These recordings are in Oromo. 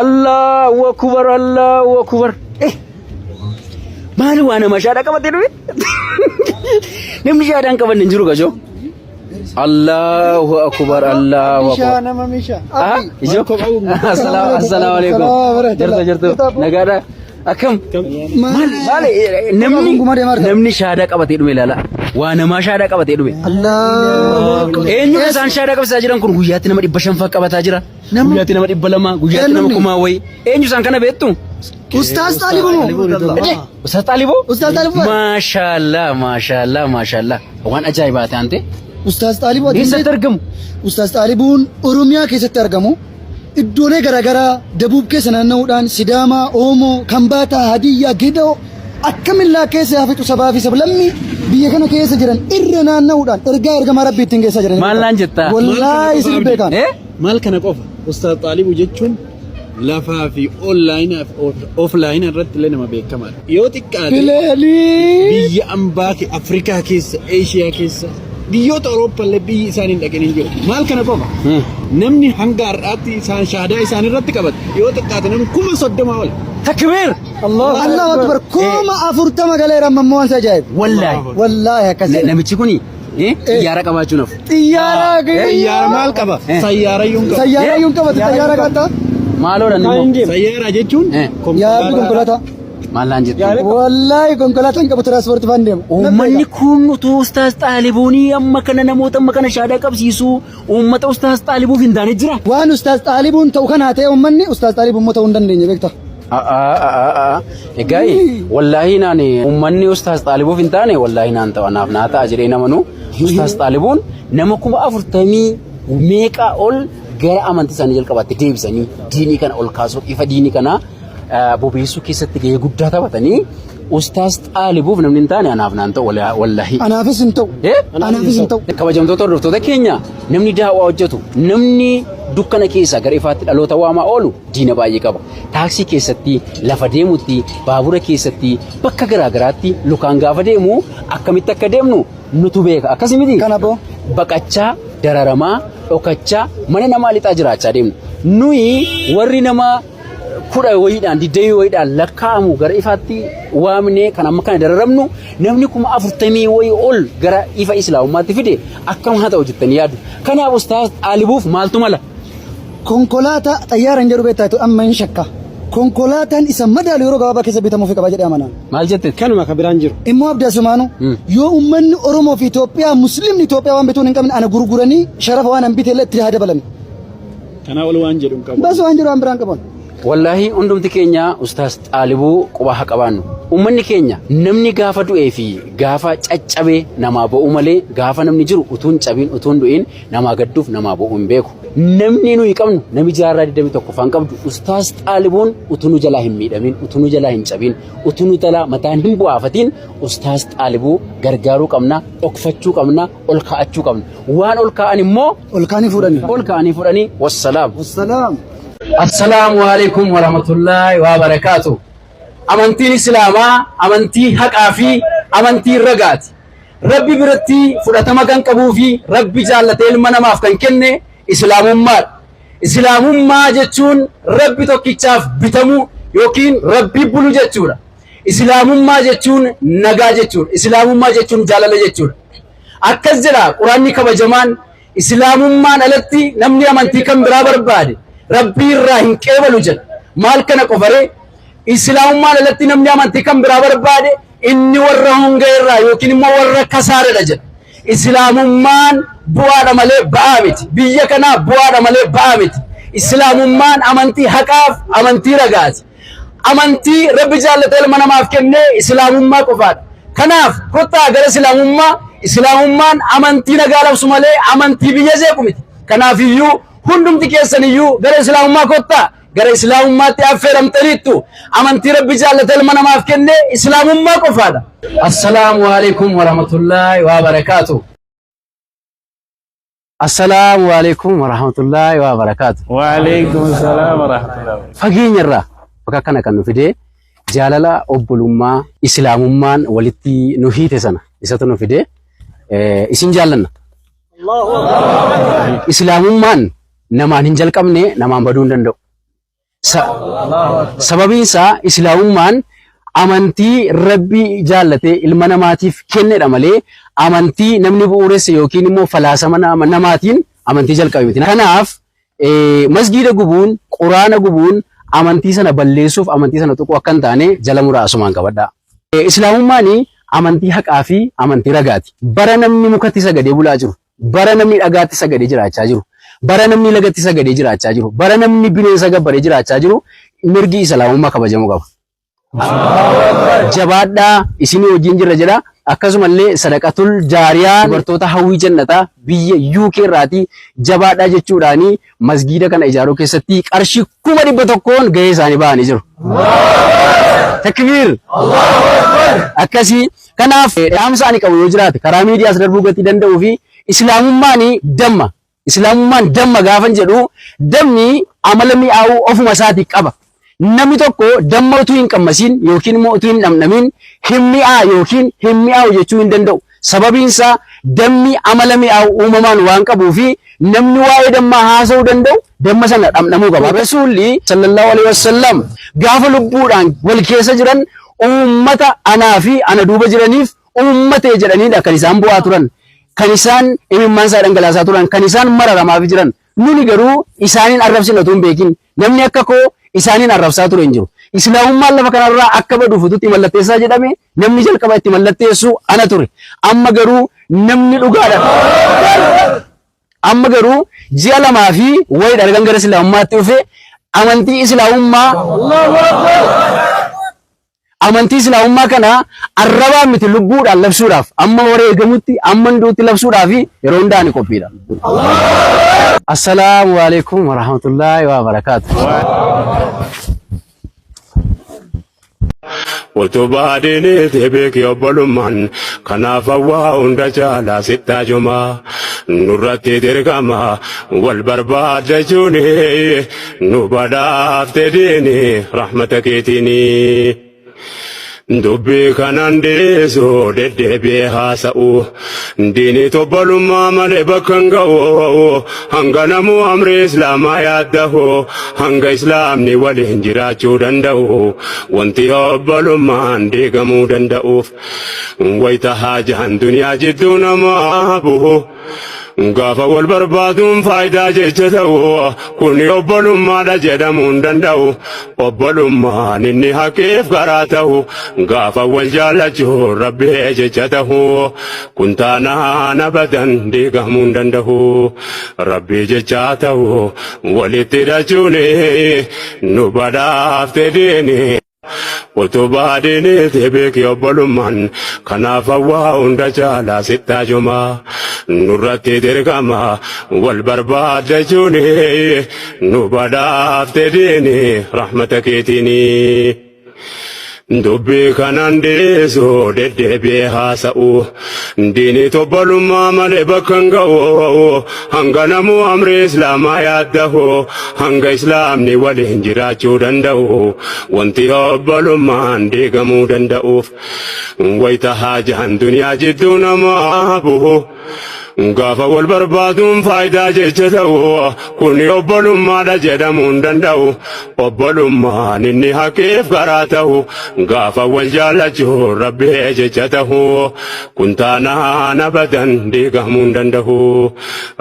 Allahu akbar, Allahu akbar. Maal waan nama shaada qabatee dhufe? Namni shaadaan qaban hin jiru gajo. Allahu akbar, Allahu akbar. Nama misha. Ijo. Assalamu alaikum. Jirtu. Nagaadha. Akkam. Maal namni shaada qabatee dhufe ilaala. Waa nama shaada qabatee dhufe. Allah. Eenyu isaan shaada qabataa jiran kun guyyaatti nama 500 qabataa jira. Guyyaatti nama 200, guyyaatti nama 1000 wayi. Eenyu isaan kana beektu? Ustaz Talibu. Ustaz Talibu? Ustaz Talibu. Maashaallah. Waan ajaa'ibaati ante. Ustaz Talibu eessatti argamu? Ustaz Talibuun Oromiyaa keessatti argamu. Iddoolee garaagaraa Dabuub keessa naanna'uudhaan Sidaamaa, Oomoo, Kambaataa, Hadiyyaa, Gidoo akkamillaa keessa hafitu sabaa fi sablammii biyya kana keessa jiran irra naanna'uudhaan ergaa ergamaa Rabbii ittiin geessaa jiran. Maal naan jettaa? Wallaahi isin beekan. Maal kana qofa Ustaz Talibu jechuun lafaa fi offline irratti illee nama beekamaadha. Yoo xiqqaate biyya ambaa Afrikaa keessa, Eeshiyaa keessa, biyyoota Awurooppaa illee biyyi isaaniin dhaqanii jiru. Maal kana qofa namni hanga har'aatti isaan shaadaa isaan irratti qabate yoo xiqqaate namni 30,000 ol. Takbir! Allahu akbar. 40 galeera ammoo waan ajaa'ib. Wallaahi akkasii. Namichi kuni xiyyaara qabaachuu nafu. Xiyyaara maal qaba? Sayyaarayyuun qaba. Sayyaarayyuun qaba. Xiyyaara qaba. Maaloodha nimo. Sayyaara jechuun yaabbi konkolaataa. Maal naan jettu? Wallaahi konkolaataan qabu tiraanspoortii faan deemu. Uummanni kun utuu Ustaaz Xaalibuunii amma kana namoota amma kana shaadaa qabsiisu uummata Ustaaz Xaalibuuf hin taane jira. Waan Ustaaz Xaalibuun ta'u kana ta'e uummanni Ustaaz Xaalibuun immoo ta'uu hin dandeenye beektaa. Egaa wallaahi naan uummanni Ustaaz Xaalibuuf hin taane wallaahi naan ta'u anaaf naa ta'a jedhee namanuu Ustaaz Xaalibuun nama 40 meeqa ol gara amantii isaanii jalqabaatti deebisanii diinii kana ol kaasuuf ifa diinii kana bobeessuu keessatti gahee guddaa taphatanii Ustaaz Xaalibuuf namni hin taane anaaf naan ta'u wallaahi. Anaafis hin ta'u. Anaafis hin ta'u. Kabajamtoota hordoftoota keenya namni daawwaa hojjetu namni dukkana keessa gara ifaatti dhaloota waamaa oolu diina baay'ee qaba. Taaksii keessatti, lafa deemutti, baabura keessatti, bakka garaagaraatti lukaan gaafa deemu akkamitti akka deemnu nutu beeka. Akkasii miti? Kana boo. Baqachaa, dararamaa, dhokachaa, mana namaa lixaa jiraachaa deemnu. Nuyi warri namaa 10 wayiidhaan 20 wayiidhaan lakkaa'amu gara ifaatti waamnee kan amma kana dararamnu namni 40 wayii ol gara ifa islaamummaatti fide akkam haa ta'u jettanii yaadu. Kanaaf Ustaaz Xaalibuuf maaltu mala? Konkolaataa xayyaaraan jedhu beektaa amma hin shakka. Konkolaataan isa madaalu yeroo gabaabaa keessa bitamuuf qaba jedhee amanaan. Maal jette? kanuma ka biraan jiru. Immoo abdii asumaanu yoo uummanni Oromoo fi Itoophiyaa Musliimni Itoophiyaa waan bituun hin qabne ana gurguranii sharafa waan hin biteellee itti haa dabalan. Kanaa ol waan jedhu hin qabu. Bas waan jedhu waan biraan qaban. Wallaahi hundumti keenya Ustaaz Xaalibuu quba haa qabaannu. Uummanni keenya namni gaafa du'ee fi gaafa caccabee namaa ba'u malee gaafa namni jiru utuun cabiin utuun du'in namaa gadduuf namaa ba'u hin beeku. Namni nuyi qabnu nami jaarraa 21 faan qabdu Ustaaz Xaalibuun utunu jalaa hin miidhamin, utunu jalaa hin cabin, utunu jalaa mataan hin bu'aafatin Ustaaz Xaalibuu gargaaruu qabna, dhokfachuu qabna, ol kaa'achuu qabna. Waan ol kaa'an immoo ol kaa'anii fudhanii wassalaam. Assalamu alaikum wa rahmatullahi wa barakatuh. Amantiin Islaamaa amantii haqaa fi amantii ragaati. Rabbi biratti fudhatama kan qabuu fi Rabbi jaallatee ilma namaaf kan kenne Islaamummaadha. Islaamummaa jechuun Rabbi tokkichaaf bitamu yookiin Rabbi bulu jechuudha. Islaamummaa jechuun nagaa jechuudha. Islaamummaa jechuun jaalala jechuudha. Akkas jedha Quraanni kabajamaan Islaamummaan alatti namni amantii kan biraa barbaade Rabbi irraa hin qeebalu jedha. Maal kana qofaree Islaamummaan alatti namni amantii kan biraa barbaade inni warra hongee irraa yookiin immoo warra kasaaradha jedha. Islaamummaan bu'aadha malee ba'aa miti. Biyya kanaa bu'aadha malee ba'aa miti. Islaamummaan amantii haqaaf amantii ragaati. Amantii Rabbi jaallatee ilma namaaf kennee Islaamummaa qofaadha. Kanaaf kottaa gara Islaamummaan amantii nagaa labsu malee amantii biyya jeequ miti. Kanaaf iyyuu hundumti keessan iyyuu gara Islaamummaa kottaa. Gara Islaamummaatti affeeramtaniittu amantii Rabbi jaallatee ilma namaaf kennee Islaamummaa qofaadha. Assalamu alaikum wa rahmatullahi wa barakatuh. Assalamu alaikum wa rahmatullahi wa barakatuh. Wa alaikum assalam wa rahmatullahi. Fageenyarraa bakka kana kan nu fidee jaalala obbolummaa Islaamummaan walitti nu hiite sana isatu nu fidee isin jaallanna. Islaamummaan namaan hin jalqabne namaan baduu hin danda'u. Sababiin isaa islaamummaan amantii rabbii jaallate ilma namaatiif kennedha malee amantii namni bu'uuresse yookiin immoo falaasama namaatiin amantii jalqabe miti. Kanaaf masgiida gubuun, quraana gubuun amantii sana balleessuuf amantii sana tuquu akka hin taane jala muraa asumaan qabadhaa. Islaamummaan amantii haqaa fi amantii ragaati. Bara namni mukatti sagadee bulaa jiru, bara namni dhagaatti sagadee jiraachaa jiru, bara namni lagatti sagadee jiraachaa jiru, bara namni bineensa gabbaree jiraachaa jiru, mirgi islaamummaa kabajamuu qaba. Jabaadhaa isinii wajjin jirra jedha. Akkasumallee sadaqatul jaariyaa dubartoota hawwii jannataa biyya UK irraati jabaadhaa jechuudhaani masgiida kana ijaaruu keessatti qarshii 100,000 gahee isaanii bahanii jiru. Takbiir! Akkasii kanaaf dhaamsa ani qabu yoo jiraate karaa miidiyaas darbuu gatii danda'uu fi islaamummaan damma. Islaamummaan damma gaafan jedhu dammi amala mi'aawuu ofuma isaatii qaba. Namni tokko damma utuu hin qammasiin yookiin immoo utuu hin dhamdhamiin hin mi'aawu jechuu hin danda'u. Sababiin isaa dammi amala mi'aawu uumamaan waan qabuu fi namni waa'ee dammaa haasa'uu danda'u damma sana dhamdhamuu qaba. Rasuulli sallallahu alaihi wasallam gaafa lubbuudhaan wal keessa jiran uummata anaa fi ana duuba jiraniif uummatee jedhaniidha kan isaan bu'aa turan, kan isaan imimmaan isaa dhangalaasaa turan, kan isaan mararamaaf jiran. Nuni garuu isaaniin arrabsina utuu hin beekin namni akka koo isaaniin arrabsaa ture hin jiru. Islaamummaan lafa kanarraa akka baduuf utuutti mallatteessaa jedhame namni jalqaba itti mallatteessu ana ture. Amma garuu namni dhugaadha. Amma garuu ji'a 2 fi wayii dargan gara islaamummaatti dhufe amantii islaamummaa kana arrabaan miti lubbuudhaan labsuudhaaf amma wareegamutti amma nduutti labsuudhaaf yeroo hundaa ni qophiidha. Assalaamu alaikum warahmatullahi wabarakatuh. Utubaa diinii beeki obbolummaan kanaaf hawaa hunda caalaa sittaa jumaa nurratti dirqama wal barbaadachuun nu badhaafte diini rahmata keetiini. Dubbii kanaan deeso deddeebi'ee haasa'u diinii obbolummaa malee bakka hin ga'u hanga namuu amri islaamaa yaaddahu hanga islaamni waliin jiraachuu danda'u wanti obbolummaan diigamuu danda'uuf wayita haajaan duniyaa jidduu namaa bu'u. Gaafa wal barbaaduun faayidaa jecha ta'u kun obbolummaadha jedhamuu hin danda'u. Obbolummaan inni haqeef garaa ta'u gaafa wal jaallachuun Rabbii jecha ta'u kun taanaan abadan diigamuu hin danda'u. Rabbii jecha ta'u walitti hidhachuun nu badhaafte diini. Utubaa diinii beeki obbolummaan kanaaf hawaa hunda caalaa sittaa jumaa nurratti dirqama wal barbaadachuun nu badhaafte diini rahmata keetiini. Dubbii kanaan deeso deddeebi'ee haasa'u diinii obbolummaa malee bakka hin ga'u hanga namuu amri islaamaa yaaddahu hanga islaamni waliin jiraachuu danda'u wanti obbolummaan diigamuu danda'uuf wayita haajaan duniyaa jidduu namaa bu'u. Gaafa wal barbaaduun faayidaa jecha ta'u kun obbolummaadha jedhamuu hin danda'u. Obbolummaan inni haqeef garaa ta'u gaafa wal jaallachuun Rabbii jecha ta'u kun taanaan abadan diigamuu hin danda'u.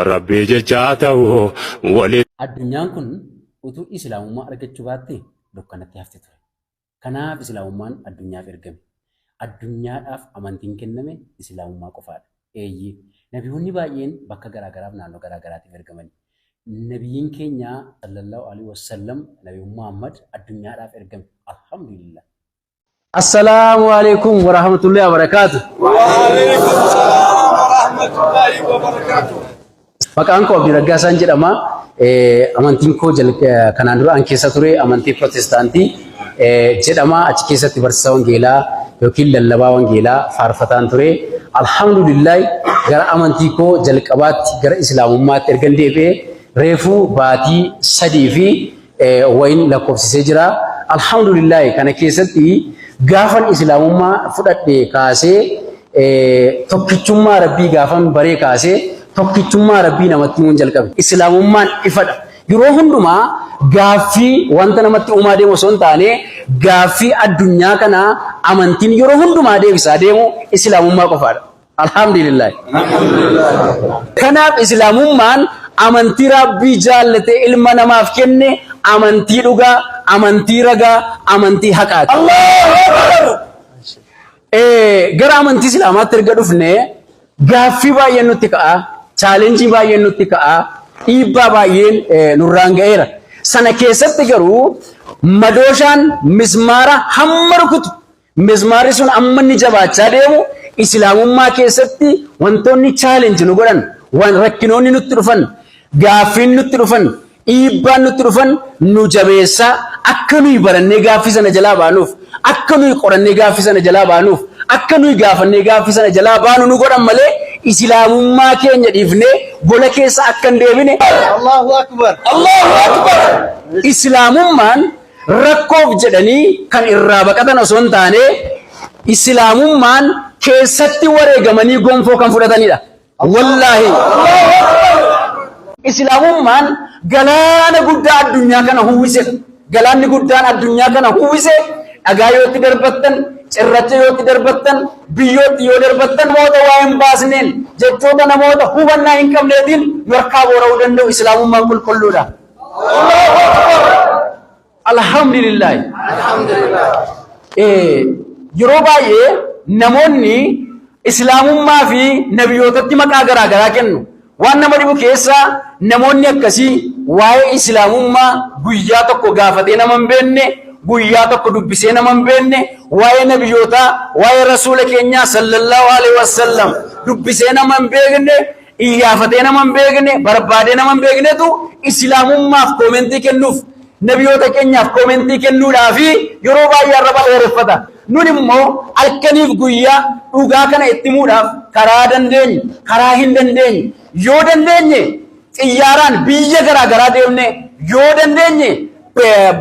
Rabbii jecha ta'u walitti. Addunyaan kun utuu islaamummaa argachuu baatte dukkanatti hafte ture. Kanaaf islaamummaan addunyaaf ergame. Addunyaadhaaf amantiin kenname islaamummaa qofaadha. Eeyyee. Nabiyoonni baay'een bakka garaagaraaf naannoo garaagaraatiif ergaman. Nabiyyiin keenya sallallahu alaihi wasallam Nabi Muhammad addunyaadhaaf ergame. Alhamdulillah. Assalaamu alaikum warahmatullahi wabarakatuh. Wa alaikum assalam warahmatullahi wabarakatuh. Maqaan koo Abdii Raggaasaan jedhama. Amantiin koo kanaan dura an keessa ture amantii Protestaantii jedhama. Achi keessatti barsiisaa wangeelaa yookiin lallabaa wangeelaa faarfataan ture. Alhamdulillah gara amantii koo jalqabaatti gara islaamummaatti ergan deebi'ee reefuu baatii 3 fi wayin lakkoofsisee jira. Alhamdulillah kana keessatti gaafan islaamummaa fudhadhee kaasee tokkichummaa Rabbii gaafan baree kaasee tokkichummaa Rabbii namatti himuun jalqabe. Islaamummaan ifadha. yeroo hundumaa gaaffii wanta namatti uumaa deemu osoo hin taane gaaffii addunyaa kana amantiin yeroo hundumaa deebisaa deemu islaamummaa qofaadha. Alhamdulillah. Kanaaf islaamummaan amantii rabbii jaallatee ilma namaaf kenne amantii dhugaa, amantii ragaa, amantii haqaati. Gara amantii islaamaatti erga dhufne gaaffii baay'een nutti ka'a, chaalenjii baay'een nutti ka'a, dhiibbaa baay'een nurraan ga'eera. Sana keessatti garuu madooshaan mismaara hamma rukutu, mismaarri sun amma inni jabaachaa deemu islaamummaa keessatti wantoonni chaalenjii nu godhan, rakkinoonni nutti dhufan, gaaffiin nutti dhufan, dhiibbaan nutti dhufan nu jabeessaa akka nuyi barannee gaaffii sana jalaa baanuuf, akka nuyi qorannee gaaffii sana jalaa baanuuf, akka nuyi gaafannee gaaffii sana jalaa baanu nu godhan malee islaamummaa keenya dhiifnee gola keessa akka hin deebine. Allahu akbar. Allahu akbar. Islaamummaan rakkoof jedhanii kan irraa baqatan osoo hin taane islaamummaan keessatti wareegamanii gonfoo kan fudhatanidha. Wallaahi. Islaamummaan galaana guddaa addunyaa kana uwwise. Galaanni guddaan addunyaa kana uwwise dhagaa yoo itti darbattan, cirracha yoo itti darbattan, biyyootti yoo darbattan namoota waa hin baasneen jechoota namoota hubannaa hin qabneetiin nu harkaa boora'uu danda'u islaamummaan qulqulluudha. Alhamdulillah. Yeroo baay'ee namoonni islaamummaa fi nabiyyootatti maqaa garaa garaa kennu. Waan nama dhibu keessaa namoonni akkasii waa'ee islaamummaa guyyaa tokko gaafatee nama hin beekne, guyyaa tokko dubbisee nama hin beekne, waa'ee nabiyyootaa, waa'ee rasuula keenyaa sallallahu alaihi wasallam dubbisee nama hin beekne, iyyafatee nama hin beekne, barbaadee nama hin beeknetu islaamummaaf koomentii kennuuf, nabiyyoota keenyaaf koomentii kennuudhaaf yeroo baay'ee arraba dheereffata. Nun immoo halkaniif guyyaa dhugaa kana itti himuudhaaf karaa dandeenye, karaa hin dandeenye, yoo dandeenye xiyyaaraan biyya garaa garaa deemne, yoo dandeenye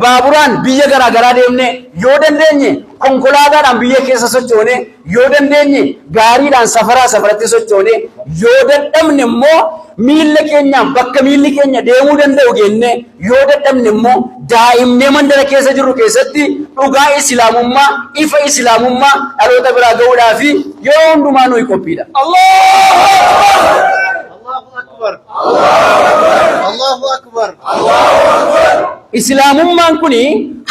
baaburaan biyya garaa garaa deemne, yoo dandeenye konkolaataadhaan biyya keessa sochoone, yoo dandeenye gaariidhaan safaratti sochoone, yoo dadhabne immoo miilla keenyaan bakka miilli keenya deemuu danda'u geenne, yoo dadhabne immoo daa'imnee mandara keessa jirru keessatti dhugaa islaamummaa, ifa islaamummaa dhaloota biraa ga'uudhaaf yeroo hundumaa nuyi qophiidha. Allahu akbar. Islaamummaan kuni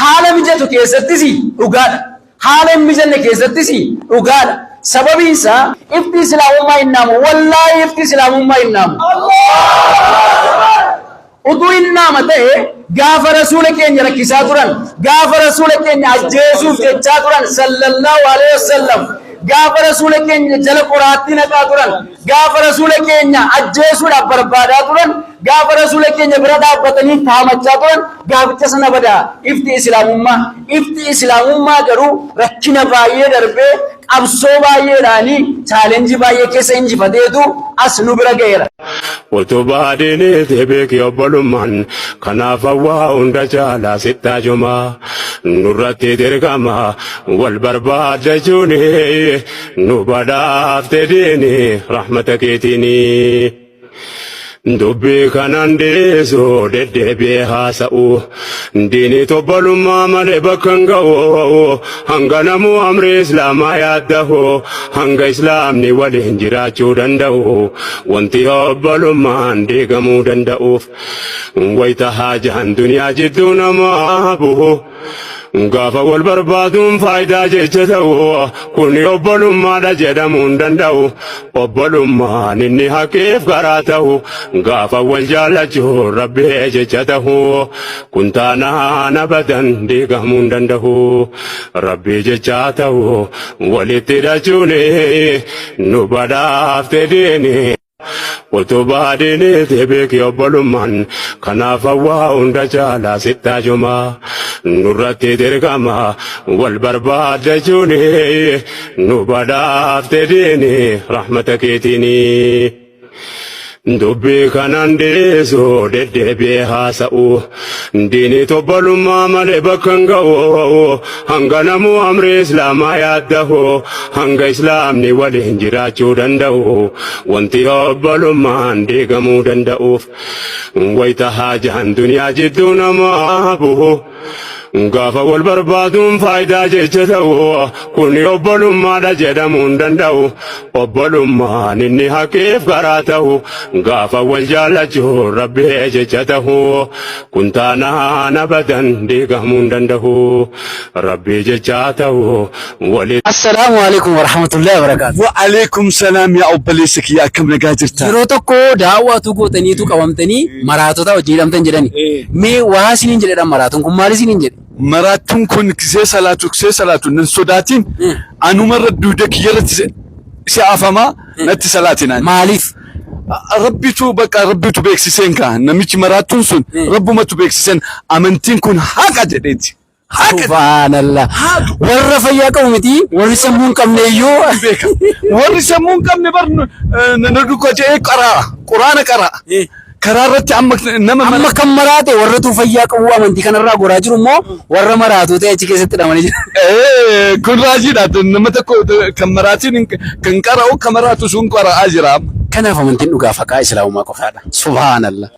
haala mijatu keessattis dhugaadha. Haala hin mijanne keessattis dhugaadha. Sababiin isaa ifti islaamummaa hin naamu. Wallaahi ifti islaamummaa hin naamu. Utuu hin naama ta'e gaafa rasuula keenya rakkisaa turan, gaafa rasuula keenya ajjeesuuf jechaa turan sallallahu alaihi wasallam, gaafa rasuula keenya jala qoraattii naqaa turan, gaafa rasuula keenya ajjeesuudhaaf barbaadaa turan, gaafa rasuula keenya bira dhaabbatanii taamachaa turan gaaficha sana badaa ifti islaamummaa. Ifti islaamummaa garuu rakkina baay'ee darbee qabsoo baay'eedhaanii chaalenjii baay'ee keessa injifateetu as nu bira ga'eera. Utubaa diinii beeki obbolummaan kanaaf hawaa hunda caalaa sittaa jumaa nurratti dirqama wal barbaadachuun nu badhaafte diini rahmata keetiini. Dubbii kanaan deesoo deddeebi'ee haasa'u diinii obbolummaa malee bakka hin ga'u hanga namuu amri islaamaa yaaddahu hanga islaamni waliin jiraachuu danda'u wanti obbolummaan diigamuu danda'uuf wayita haajaan duniyaa jidduu namaa bu'u. Gaafa wal barbaaduun faayidaa jecha ta'u kun obbolummaadha jedhamuu hin danda'u. Obbolummaan inni haqeef garaa ta'u gaafa wal jaallachuun rabbee jecha ta'u kun taanaan abadan diigamuu hin danda'u. Rabbii jecha ta'u walitti hidhachuun nu badhaafte diini. Utubaa diinii beeki obbolummaan kanaaf hawaa hunda caalaa sittaa jumaa nurratti dirqama wal barbaadachuun nu badhaafte diini rahmata keetiini. dubbii kanaan deesoo deddeebi'ee haasa'u diinii tobbalummaa malee bakka hin ga'u hanga namuu amrii islaamaa yaaddahu hanga islaamni waliin jiraachuu danda'u wanti obbalummaan diigamuu danda'uuf wayita haajaan duniyaa jidduu namaa bu'u gaafa wal barbaaduun faayidaa jecha ta'u kun obbolummaadha jedhamuu hin danda'u obbolummaan inni haqeef garaa ta'u gaafa wal jaallachuun rabbee jecha ta'u kun taanaan abadan diigamuu hin danda'u rabbii jecha ta'u wali. Assalaamu alaikum warahmatullahi wabarakatuh. Wa alaikum salaam yaa obboleessa kiyya akkam nagaa jirta? Yeroo tokko daawwatu gootaniitu qabamtanii maraatota hojii hidhamtan jedhani. Mee waa isiniin jedhedhan maraatuun kun maal isiniin jedhe? Maraatuun kun kisee salaatu nan sodaatiin anumarra duuda kiyyarratti si afamaa natti salaatinaan. Maaliif? Rabbitu beeksiseen kaa namichi maraatuun sun rabbumatu beeksiseen amantiin kun haqa jedheeti. Subhaanallah. Warra fayyaa qabu miti warri sammuu hin qabne iyyuu warri sammuu hin qabne bar na dhuga jedhee quraana qaraa. Karaa irratti amma kan maraate warratu fayyaa qabu amantii kanarraa goraa jiru immoo warra maraatu ta'e achi keessatti hidhamanii jiru. Kun raajiidha nama tokko kan maraatiin kan qara'u kan maraatu sun qara'aa jira. Kanaaf amantiin dhugaa faqaa islaamummaa qofaadha. Subhaanallah.